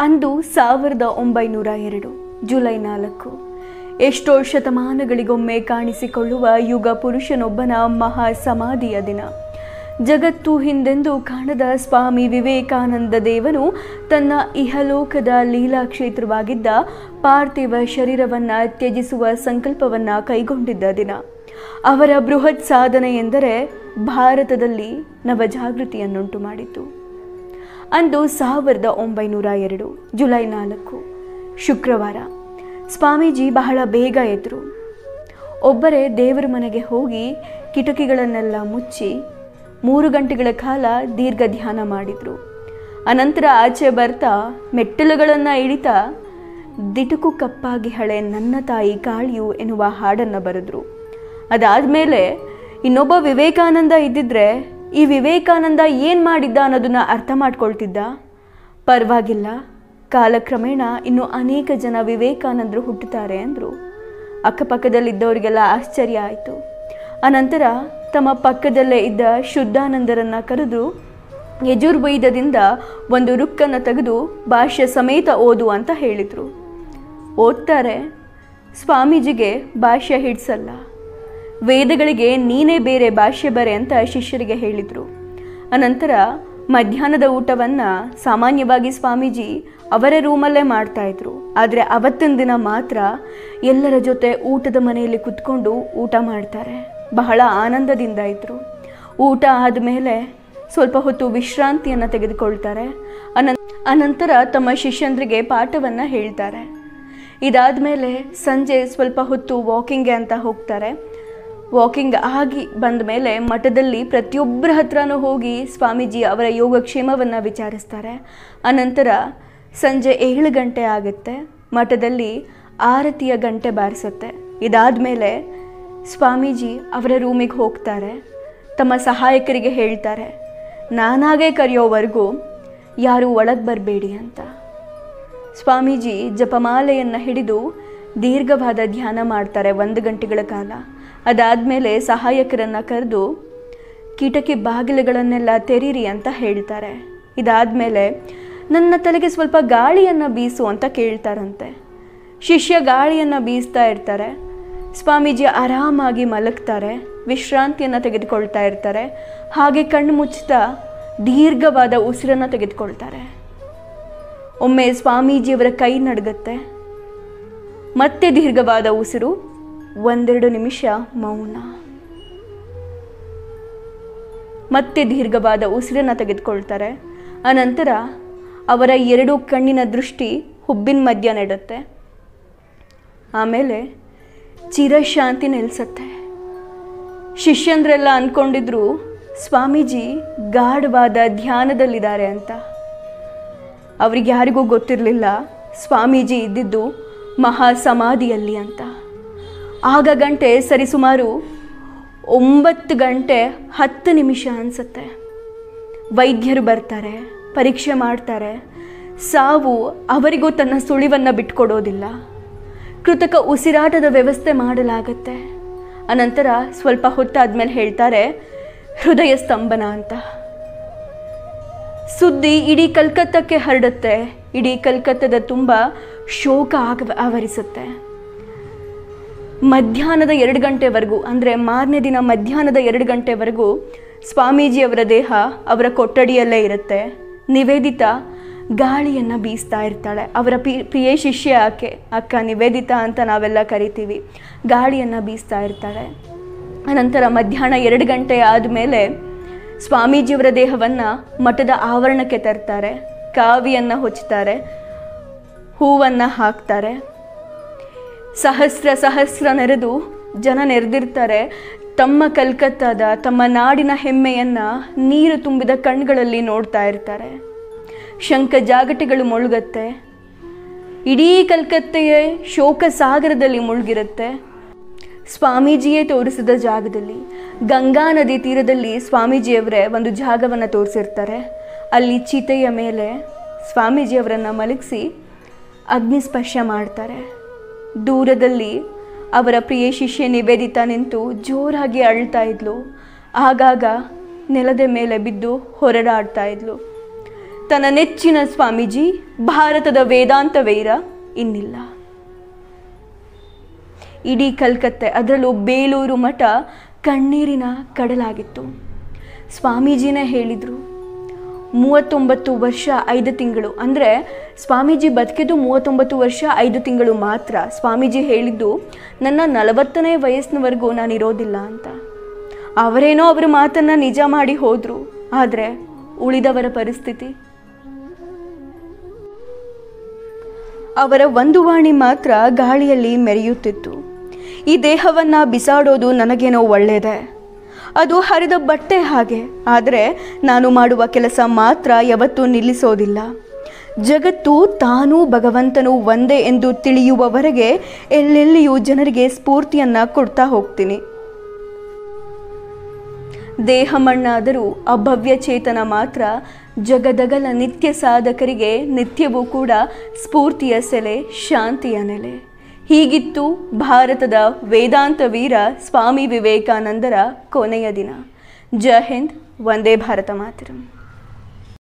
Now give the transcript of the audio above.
ಅಂದು 1902 ಜುಲೈ 4. ಎಷ್ಟೋ ಶತಮಾನಗಳಿಗೊಮ್ಮೆ ಕಾಣಿಸಿಕೊಳ್ಳುವ ಯುಗ ಪುರುಷನೊಬ್ಬನ ಮಹಾ ಸಮಾಧಿಯ ದಿನ. ಜಗತ್ತು ಹಿಂದೆಂದೂ ಕಾಣದ ಸ್ವಾಮಿ ವಿವೇಕಾನಂದ ದೇವನು ತನ್ನ ಇಹಲೋಕದ ಲೀಲಾ ಕ್ಷೇತ್ರವಾಗಿದ್ದ ಪಾರ್ಥಿವ ಶರೀರವನ್ನು ತ್ಯಜಿಸುವ ಸಂಕಲ್ಪವನ್ನು ಕೈಗೊಂಡಿದ್ದ ದಿನ. ಅವರ ಬೃಹತ್ ಸಾಧನೆ ಎಂದರೆ ಭಾರತದಲ್ಲಿ ನವಜಾಗೃತಿಯನ್ನುಂಟು ಮಾಡಿತು. ಅಂದು 1902 ಜುಲೈ 4 ಶುಕ್ರವಾರ. ಸ್ವಾಮೀಜಿ ಬಹಳ ಬೇಗ ಎದ್ರು. ಒಬ್ಬರೇ ದೇವರ ಮನೆಗೆ ಹೋಗಿ ಕಿಟಕಿಗಳನ್ನೆಲ್ಲ ಮುಚ್ಚಿ 3 ಗಂಟೆಗಳ ಕಾಲ ದೀರ್ಘ ಧ್ಯಾನ ಮಾಡಿದರು. ಅನಂತರ ಆಚೆ ಬರ್ತಾ ಮೆಟ್ಟಿಲುಗಳನ್ನು ಇಳಿತಾ ದಿಟುಕು ಕಪ್ಪಾಗಿ ಹಳೆ ನನ್ನ ತಾಯಿ ಕಾಳಿಯು ಎನ್ನುವ ಹಾಡನ್ನು ಬರೆದ್ರು. ಅದಾದಮೇಲೆ ಇನ್ನೊಬ್ಬ ವಿವೇಕಾನಂದ ಇದ್ದಿದ್ರೆ ಈ ವಿವೇಕಾನಂದ ಏನು ಮಾಡಿದ್ದ ಅನ್ನೋದನ್ನು ಅರ್ಥ ಮಾಡ್ಕೊಳ್ತಿದ್ದ. ಪರವಾಗಿಲ್ಲ, ಕಾಲಕ್ರಮೇಣ ಇನ್ನೂ ಅನೇಕ ಜನ ವಿವೇಕಾನಂದರು ಹುಟ್ಟುತ್ತಾರೆ ಅಂದರು. ಅಕ್ಕಪಕ್ಕದಲ್ಲಿದ್ದವರಿಗೆಲ್ಲ ಆಶ್ಚರ್ಯ ಆಯಿತು. ಅನಂತರ ತಮ್ಮ ಪಕ್ಕದಲ್ಲೇ ಇದ್ದ ಶುದ್ಧಾನಂದರನ್ನು ಕರೆದು ಯಜುರ್ವೇದದಿಂದ ಒಂದು ರುಕ್ಕನ್ನು ತೆಗೆದು ಭಾಷ್ಯ ಸಮೇತ ಓದು ಅಂತ ಹೇಳಿದರು. ಓದ್ತಾರೆ. ಸ್ವಾಮೀಜಿಗೆ ಭಾಷ್ಯ ಹಿಡಿಸಲ್ಲ. ವೇದಗಳಿಗೆ ನೀನೇ ಬೇರೆ ಭಾಷ್ಯ ಬರೆ ಅಂತ ಶಿಷ್ಯರಿಗೆ ಹೇಳಿದರು. ಅನಂತರ ಮಧ್ಯಾಹ್ನದ ಊಟವನ್ನು ಸಾಮಾನ್ಯವಾಗಿ ಸ್ವಾಮೀಜಿ ಅವರೇ ರೂಮಲ್ಲೇ ಮಾಡ್ತಾಯಿದ್ರು. ಆದರೆ ಅವತ್ತಿನ ದಿನ ಮಾತ್ರ ಎಲ್ಲರ ಜೊತೆ ಊಟದ ಮನೆಯಲ್ಲಿ ಕುತ್ಕೊಂಡು ಊಟ ಮಾಡ್ತಾರೆ. ಬಹಳ ಆನಂದದಿಂದ ಇದ್ದರು. ಊಟ ಆದಮೇಲೆ ಸ್ವಲ್ಪ ಹೊತ್ತು ವಿಶ್ರಾಂತಿಯನ್ನು ತೆಗೆದುಕೊಳ್ತಾರೆ. ಅನಂತರ ತಮ್ಮ ಶಿಷ್ಯಂದ್ರಿಗೆ ಪಾಠವನ್ನು ಹೇಳ್ತಾರೆ. ಇದಾದ ಮೇಲೆ ಸಂಜೆ ಸ್ವಲ್ಪ ಹೊತ್ತು ವಾಕಿಂಗ್ಗೆ ಅಂತ ಹೋಗ್ತಾರೆ. ವಾಕಿಂಗ್ ಆಗಿ ಬಂದ ಮೇಲೆ ಮಠದಲ್ಲಿ ಪ್ರತಿಯೊಬ್ಬರ ಹತ್ರನೂ ಹೋಗಿ ಸ್ವಾಮೀಜಿ ಅವರ ಯೋಗಕ್ಷೇಮವನ್ನು ವಿಚಾರಿಸ್ತಾರೆ. ಅನಂತರ ಸಂಜೆ 7 ಗಂಟೆ ಆಗುತ್ತೆ. ಮಠದಲ್ಲಿ ಆರತಿಯ ಗಂಟೆ ಬಾರಿಸುತ್ತೆ. ಇದಾದ ಮೇಲೆ ಸ್ವಾಮೀಜಿ ಅವರ ರೂಮಿಗೆ ಹೋಗ್ತಾರೆ. ತಮ್ಮ ಸಹಾಯಕರಿಗೆ ಹೇಳ್ತಾರೆ, ನಾನಾಗೇ ಕರೆಯೋವರೆಗೂ ಯಾರೂ ಒಳಗೆ ಬರಬೇಡಿ ಅಂತ. ಸ್ವಾಮೀಜಿ ಜಪಮಾಲೆಯನ್ನು ಹಿಡಿದು ದೀರ್ಘವಾದ ಧ್ಯಾನ ಮಾಡ್ತಾರೆ 1 ಗಂಟೆಗಳ ಕಾಲ. ಅದಾದಮೇಲೆ ಸಹಾಯಕರನ್ನು ಕರೆದು ಕಿಟಕಿ ಬಾಗಿಲುಗಳನ್ನೆಲ್ಲ ತೆರೀರಿ ಅಂತ ಹೇಳ್ತಾರೆ. ಇದಾದಮೇಲೆ ನನ್ನ ತಲೆಗೆ ಸ್ವಲ್ಪ ಗಾಳಿಯನ್ನು ಬೀಸು ಅಂತ ಕೇಳ್ತಾರಂತೆ. ಶಿಷ್ಯ ಗಾಳಿಯನ್ನು ಬೀಸ್ತಾ ಇರ್ತಾರೆ. ಸ್ವಾಮೀಜಿ ಆರಾಮಾಗಿ ಮಲಗ್ತಾರೆ, ವಿಶ್ರಾಂತಿಯನ್ನು ತೆಗೆದುಕೊಳ್ತಾ ಇರ್ತಾರೆ. ಹಾಗೆ ಕಣ್ಣು ಮುಚ್ಚುತ್ತಾ ದೀರ್ಘವಾದ ಉಸಿರನ್ನು ತೆಗೆದುಕೊಳ್ತಾರೆ. ಒಮ್ಮೆ ಸ್ವಾಮೀಜಿಯವರ ಕೈ ನಡುಗುತ್ತೆ. ಮತ್ತೆ ದೀರ್ಘವಾದ ಉಸಿರು, 1-2 ನಿಮಿಷ ಮೌನ. ಮತ್ತೆ ದೀರ್ಘವಾದ ಉಸಿರನ್ನು ತೆಗೆದುಕೊಳ್ತಾರೆ. ಅನಂತರ ಅವರ 2 ಕಣ್ಣಿನ ದೃಷ್ಟಿ ಹುಬ್ಬಿನ ಮಧ್ಯ ನೆಡುತ್ತೆ. ಆಮೇಲೆ ಚಿರಶಾಂತಿ ನೆಲೆಸುತ್ತೆ. ಶಿಷ್ಯಂದ್ರೆಲ್ಲ ಅಂದ್ಕೊಂಡಿದ್ರು ಸ್ವಾಮೀಜಿ ಗಾಢವಾದ ಧ್ಯಾನದಲ್ಲಿದ್ದಾರೆ ಅಂತ. ಅವ್ರಿಗೆ ಯಾರಿಗೂ ಗೊತ್ತಿರಲಿಲ್ಲ ಸ್ವಾಮೀಜಿ ಇದ್ದಿದ್ದು ಮಹಾ ಸಮಾಧಿಯಲ್ಲಿ ಅಂತ. ಆಗ ಗಂಟೆ ಸರಿಸುಮಾರು 9 ಗಂಟೆ 10 ನಿಮಿಷ ಅನಿಸುತ್ತೆ. ವೈದ್ಯರು ಬರ್ತಾರೆ, ಪರೀಕ್ಷೆ ಮಾಡ್ತಾರೆ. ಸಾವು ಅವರಿಗೂ ತನ್ನ ಸುಳಿವನ್ನು ಬಿಟ್ಕೊಡೋದಿಲ್ಲ. ಕೃತಕ ಉಸಿರಾಟದ ವ್ಯವಸ್ಥೆ ಮಾಡಲಾಗತ್ತೆ. ಅನಂತರ ಸ್ವಲ್ಪ ಹೊತ್ತಾದ್ಮೇಲೆ ಹೇಳ್ತಾರೆ ಹೃದಯ ಸ್ತಂಭನ ಅಂತ. ಸುದ್ದಿ ಇಡೀ ಕಲ್ಕತ್ತಕ್ಕೆ ಹರಡುತ್ತೆ. ಇಡೀ ಕಲ್ಕತ್ತದ ತುಂಬ ಶೋಕ ಆವರಿಸುತ್ತೆ. ಮಧ್ಯಾಹ್ನದ 2 ಗಂಟೆವರೆಗೂ, ಅಂದರೆ ಮಾರನೇ ದಿನ ಮಧ್ಯಾಹ್ನದ 2 ಗಂಟೆವರೆಗೂ ಸ್ವಾಮೀಜಿಯವರ ದೇಹ ಅವರ ಕೊಠಡಿಯಲ್ಲೇ ಇರುತ್ತೆ. ನಿವೇದಿತಾ ಗಾಳಿಯನ್ನು ಬೀಸ್ತಾ ಇರ್ತಾಳೆ. ಅವರ ಪ್ರಿಯ ಶಿಷ್ಯ ಆಕೆ, ಅಕ್ಕ ನಿವೇದಿತಾ ಅಂತ ನಾವೆಲ್ಲ ಕರಿತೀವಿ. ಗಾಳಿಯನ್ನು ಬೀಸ್ತಾ ಇರ್ತಾಳೆ. ಅನಂತರ ಮಧ್ಯಾಹ್ನ 2 ಗಂಟೆ ಆದಮೇಲೆ ಸ್ವಾಮೀಜಿಯವರ ದೇಹವನ್ನು ಮಠದ ಆವರಣಕ್ಕೆ ತರ್ತಾರೆ. ಕಾವಿಯನ್ನು ಹೊಚ್ತಾರೆ, ಹೂವನ್ನು ಹಾಕ್ತಾರೆ. ಸಹಸ್ರ ನೆರೆದು ಜನ ನೆರೆದಿರ್ತಾರೆ. ತಮ್ಮ ಕಲ್ಕತ್ತಾದ, ತಮ್ಮ ನಾಡಿನ ಹೆಮ್ಮೆಯನ್ನು ನೀರು ತುಂಬಿದ ಕಣ್ಗಳಲ್ಲಿ ನೋಡ್ತಾ ಇರ್ತಾರೆ. ಶಂಖ ಜಾಗಟೆಗಳು ಮುಳುಗತ್ತೆ. ಇಡೀ ಕಲ್ಕತ್ತೆಯೇ ಶೋಕ ಸಾಗರದಲ್ಲಿ ಮುಳುಗಿರುತ್ತೆ. ಸ್ವಾಮೀಜಿಯೇ ತೋರಿಸಿದ ಜಾಗದಲ್ಲಿ, ಗಂಗಾ ನದಿ ತೀರದಲ್ಲಿ ಸ್ವಾಮೀಜಿಯವರೇ ಒಂದು ಜಾಗವನ್ನು ತೋರಿಸಿರ್ತಾರೆ. ಅಲ್ಲಿ ಚಿತೆಯ ಮೇಲೆ ಸ್ವಾಮೀಜಿಯವರನ್ನು ಮಲಗಿಸಿ ಅಗ್ನಿಸ್ಪರ್ಶ ಮಾಡ್ತಾರೆ. ದೂರದಲ್ಲಿ ಅವರ ಪ್ರಿಯ ಶಿಷ್ಯ ನಿವೇದಿತಾ ನಿಂತು ಜೋರಾಗಿ ಅಳ್ತಾ ಇದ್ಲು. ಆಗಾಗ ನೆಲದ ಮೇಲೆ ಬಿದ್ದು ಹೊರಡಾಡ್ತಾ ಇದ್ಲು. ತನ್ನ ನೆಚ್ಚಿನ ಸ್ವಾಮೀಜಿ ಭಾರತದ ವೇದಾಂತ ವೈರ ಇನ್ನಿಲ್ಲ. ಇಡೀ ಕಲ್ಕತ್ತೆ, ಅದರಲ್ಲೂ ಬೇಲೂರು ಮಠ ಕಣ್ಣೀರಿನ ಕಡಲಾಗಿತ್ತು. ಸ್ವಾಮೀಜಿನೇ ಹೇಳಿದರು, 39 ವರ್ಷ 5 ತಿಂಗಳು, ಅಂದರೆ ಸ್ವಾಮೀಜಿ ಬದುಕಿದ್ದು 39 ವರ್ಷ 5 ತಿಂಗಳು ಮಾತ್ರ. ಸ್ವಾಮೀಜಿ ಹೇಳಿದ್ದು, ನನ್ನ 40ನೇ ವಯಸ್ಸಿನವರೆಗೂ ನಾನು ಇರೋದಿಲ್ಲ ಅಂತ. ಅವರೇನೋ ಅವರ ಮಾತನ್ನು ನಿಜ ಮಾಡಿ ಹೋದರು. ಆದರೆ ಉಳಿದವರ ಪರಿಸ್ಥಿತಿ, ಅವರ ಒಂದು ವಾಣಿ ಮಾತ್ರ ಗಾಳಿಯಲ್ಲಿ ಮೆರೆಯುತ್ತಿತ್ತು. ಈ ದೇಹವನ್ನು ಬಿಸಾಡೋದು ನನಗೇನೋ ಒಳ್ಳೆಯದೇ, ಅದು ಹರಿದ ಬಟ್ಟೆ ಹಾಗೆ. ಆದರೆ ನಾನು ಮಾಡುವ ಕೆಲಸ ಮಾತ್ರ ಯಾವತ್ತೂ ನಿಲ್ಲಿಸೋದಿಲ್ಲ. ಜಗತ್ತು ತಾನೂ ಭಗವಂತನು ಒಂದೇ ಎಂದು ತಿಳಿಯುವವರೆಗೆ ಎಲ್ಲೆಲ್ಲಿಯೂ ಜನರಿಗೆ ಸ್ಫೂರ್ತಿಯನ್ನು ಕೊಡ್ತಾ ಹೋಗ್ತೀನಿ. ದೇಹ ಮಣ್ಣಾದರೂ ಅಭವ್ಯ ಚೇತನ ಮಾತ್ರ ಜಗದಗಲ ನಿತ್ಯ ಸಾಧಕರಿಗೆ ನಿತ್ಯವೂ ಕೂಡ ಸ್ಫೂರ್ತಿಯ ಸೆಲೆ, ಶಾಂತಿಯ ನೆಲೆ. ಹೀಗಿತ್ತು ಭಾರತದ ವೇದಾಂತ ವೀರ ಸ್ವಾಮಿ ವಿವೇಕಾನಂದರ ಕೊನೆಯ ದಿನ. ಜೈ ಹಿಂದ್, ವಂದೇ ಭಾರತ ಮಾತರಂ.